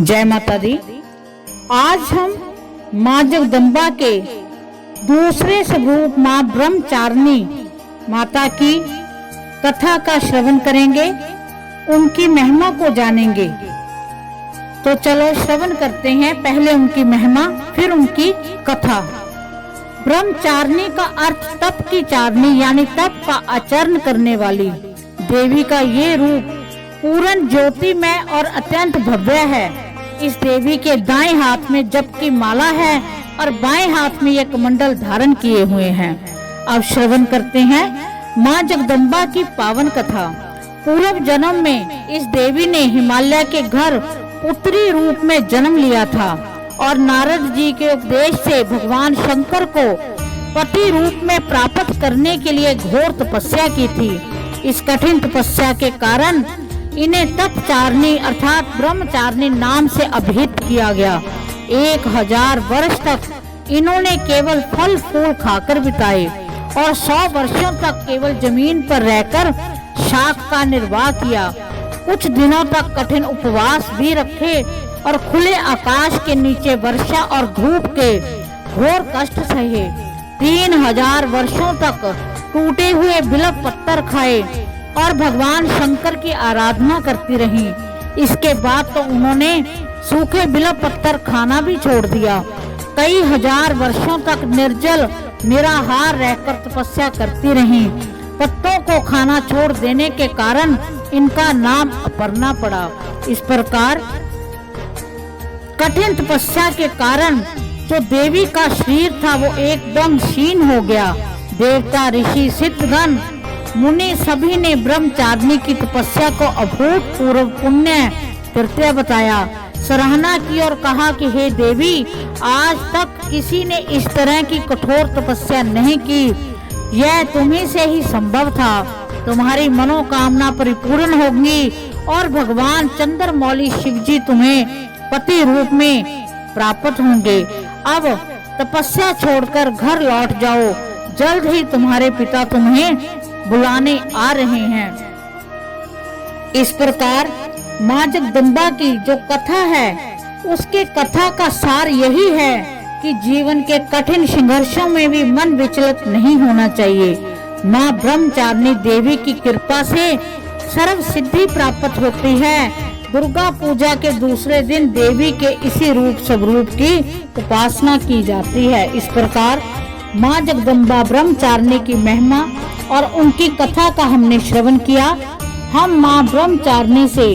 जय माता दी। आज हम माँ जगदम्बा के दूसरे स्वरूप माँ ब्रह्मचारिणी माता की कथा का श्रवण करेंगे, उनकी महिमा को जानेंगे। तो चलो श्रवण करते हैं, पहले उनकी महिमा फिर उनकी कथा। ब्रह्मचारिणी का अर्थ तप की चारणी यानी तप का आचरण करने वाली देवी का ये रूप पूर्ण ज्योतिमय और अत्यंत भव्य है। इस देवी के दाएं हाथ में जप की माला है और बाएं हाथ में एक कमंडल धारण किए हुए हैं। अब श्रवण करते हैं माँ जगदम्बा की पावन कथा। पूर्व जन्म में इस देवी ने हिमालय के घर पुत्री रूप में जन्म लिया था और नारद जी के उपदेश से भगवान शंकर को पति रूप में प्राप्त करने के लिए घोर तपस्या की थी। इस कठिन तपस्या के कारण इन्हें तपचारिणी अर्थात ब्रह्मचारिणी नाम से अभिहित किया गया। 1000 वर्ष तक इन्होंने केवल फल फूल खाकर बिताए और 100 वर्षों तक केवल जमीन पर रहकर शाक का निर्वाह किया। कुछ दिनों तक कठिन उपवास भी रखे और खुले आकाश के नीचे वर्षा और धूप के घोर कष्ट सहे। 3000 वर्षों तक टूटे हुए बिल्व पत्थर खाए और भगवान शंकर की आराधना करती रहीं। इसके बाद तो उन्होंने सूखे बिल्व पत्थर खाना भी छोड़ दिया। कई हजार वर्षों तक निर्जल निराहार रहकर तपस्या करती रहीं। पत्तों को खाना छोड़ देने के कारण इनका नाम अपर्णा पड़ा। इस प्रकार कठिन तपस्या के कारण जो देवी का शरीर था वो एकदम क्षीण हो गया। देवता ऋषि सिद्धगण मुनि सभी ने ब्रह्मचारिणी की तपस्या को अभूतपूर्व पुण्य कृत्य बताया, सराहना की और कहा कि हे देवी, आज तक किसी ने इस तरह की कठोर तपस्या नहीं की। यह तुम्ही से ही संभव था। तुम्हारी मनोकामना परिपूर्ण होगी और भगवान चंद्रमौली शिव जी तुम्हें पति रूप में प्राप्त होंगे। अब तपस्या छोड़कर घर लौट जाओ, जल्द ही तुम्हारे पिता तुम्हें बुलाने आ रहे हैं। इस प्रकार माँ जगदम्बा की जो कथा है उसके कथा का सार यही है कि जीवन के कठिन संघर्षों में भी मन विचलित नहीं होना चाहिए। माँ ब्रह्मचारिणी देवी की कृपा से सर्व सिद्धि प्राप्त होती है। दुर्गा पूजा के दूसरे दिन देवी के इसी रूप स्वरूप की उपासना की जाती है। इस प्रकार माँ जगदम्बा ब्रह्मचारिणी की महिमा और उनकी कथा का हमने श्रवण किया। हम माँ ब्रह्मचारिणी से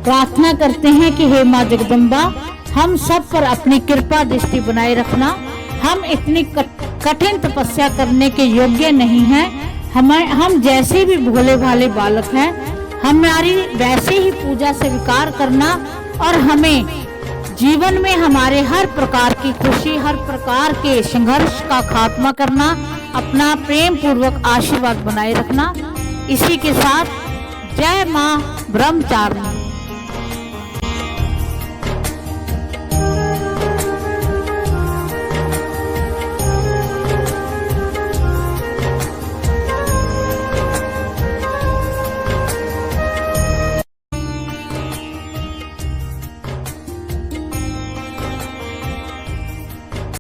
प्रार्थना करते हैं कि हे माँ जगदम्बा, हम सब पर अपनी कृपा दृष्टि बनाए रखना। हम इतनी कठिन तपस्या करने के योग्य नहीं हैं। हम जैसे भी भोले भाले बालक हैं, हमारी वैसे ही पूजा स्वीकार करना और हमें जीवन में हमारे हर प्रकार की खुशी, हर प्रकार के संघर्ष का खात्मा करना, अपना प्रेम पूर्वक आशीर्वाद बनाए रखना। इसी के साथ जय माँ ब्रह्मचारिणी।